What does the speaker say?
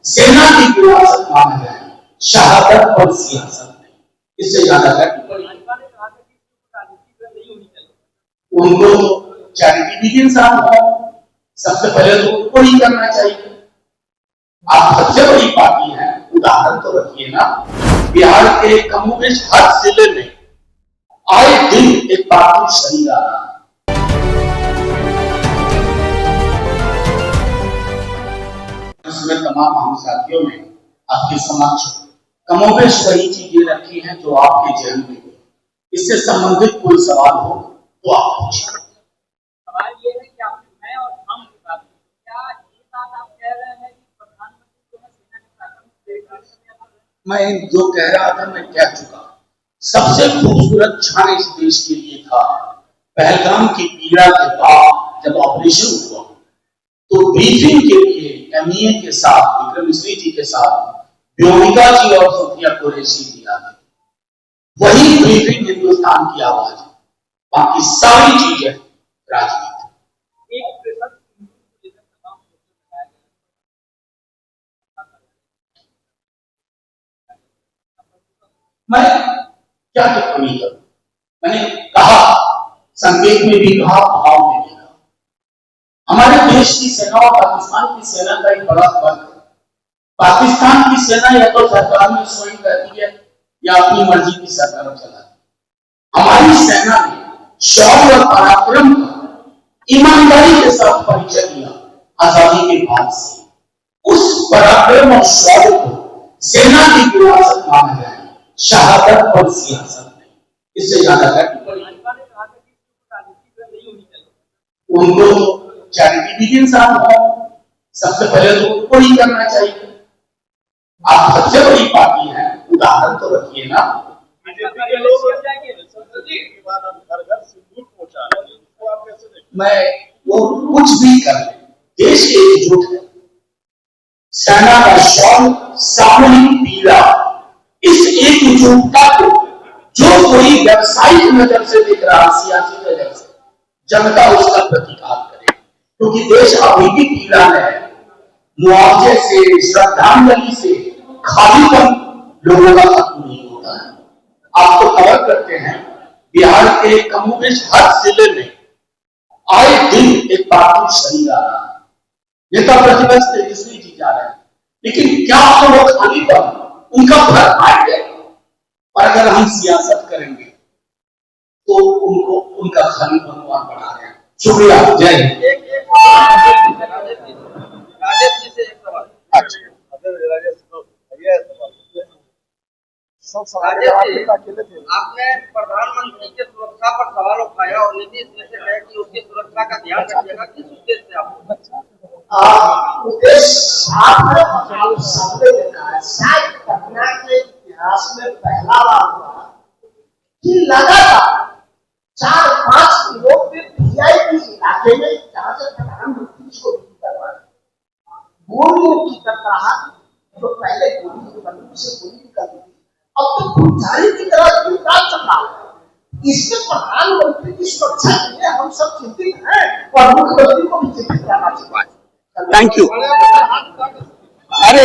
सेना की विरासत माना जाए, शहादत और सियासत नहीं, इससे ज्यादा क्या टिप्पणी। उनको चैरिटी बिगिंस आप हो, सबसे पहले तो उनको ही करना चाहिए। आप सबसे बड़ी पार्टी है, उदाहरण तो रखिए ना। बिहार के कमोबेश हर जिले में आए दिन एक पार्टी शरीर आ रहा है। उसमें तमाम हम साथियों ने आपके समक्ष कमोबेश वही चीजें रखी हैं जो आपके जेल में हुई। इससे संबंधित कोई सवाल हो तो आप पूछिए। सवाल ये है कि मैं और हम क्या ये बात आप कह रहे हैं कि प्रधानमंत्री जो है सेना के पराक्रम। मैं जो कह रहा था मैं कह चुका। सबसे खूबसूरत क्षण इस देश के लिए था पहलगाम की पीड़ा के बाद जब ऑपरेशन हुआ तो ब्रीफिंग के लिए एमईए के साथ विक्रम मिश्री जी के साथ व्योमिका जी और सोफिया कुरैशी जी आ गए। वही ब्रीफिंग हिंदुस्तान की आवाज है, बाकी सारी चीजें राजनीति। मैं क्या टिप्पणी करूं? मैंने कहा, संकेत में भी कहा, भाव में भी कहा। हमारे देश की सेना और पाकिस्तान की सेना का एक बड़ा फर्क है। पाकिस्तान की सेना या तो सरकार में स्वयं रहती है या अपनी मर्जी की सरकार चलाती है। हमारी सेना ने शौर्य और पराक्रम का ईमानदारी के साथ परिचय दिया आजादी के बाद से। उस पराक्रम और शौर्य को सेना की विरासत माना जाए, शहादत और सियासत नहीं, इससे ज्यादा क्या टिप्पणी। उनको चैरिटी बिगिंस आप हो, सबसे पहले तो उनको ही करना चाहिए। आप सबसे बड़ी पार्टी है, उदाहरण तो रखिए ना। मैं वो कुछ भी कर ले, देश की एकजुट है, सेना का शौर्य, सामूहिक पीड़ा, इस एकजुटता को जो कोई व्यावसायिक नजर से देख रहा, सियासी नजर से, जनता उसका प्रतिकार करे, क्योंकि देश अभी भी पीड़ा में है। मुआवजे से, श्रद्धांजलि से खालीपन लोगों का खत्म नहीं होता है। आप तो खबर करते हैं बिहार के कमोबेश हर जिले में आए दिन एक पार्टी शरीर आ रहा है। नेता प्रतिपक्ष तेजस्वी जी जा रहे हैं, लेकिन क्या वो खालीपन उनका भर भाग है? और अगर हम सियासत करेंगे तो उनको उनका खालीपन और बढ़ा रहे हैं। शुक्रिया, जय हिंद। राजेश जी से एक सवाल। आपने प्रधानमंत्री के सुरक्षा पर सवाल उठाया और नीतीश जी से कहा कि उसकी सुरक्षा का ध्यान रखिएगा। किस उद्देश्य से आपको उद्देश्य आपने सामने देखा है, शायद पटना के इतिहास में पहला बार हुआ कि लगातार 4-5 लोग वीआईपी इलाके में जहां से प्रधानमंत्री को करवा गोलियों की टकराहट, जो पहले गोली की बंदूक से गोली निकलती थी, अब तो फुलझड़ी की तरह गिरफ्तार चल रहा है। इसमें प्रधानमंत्री की सुरक्षा के लिए हम सब चिंतित हैं और मुख्यमंत्री को भी चिंतित करना चाहिए। Thank you. अरे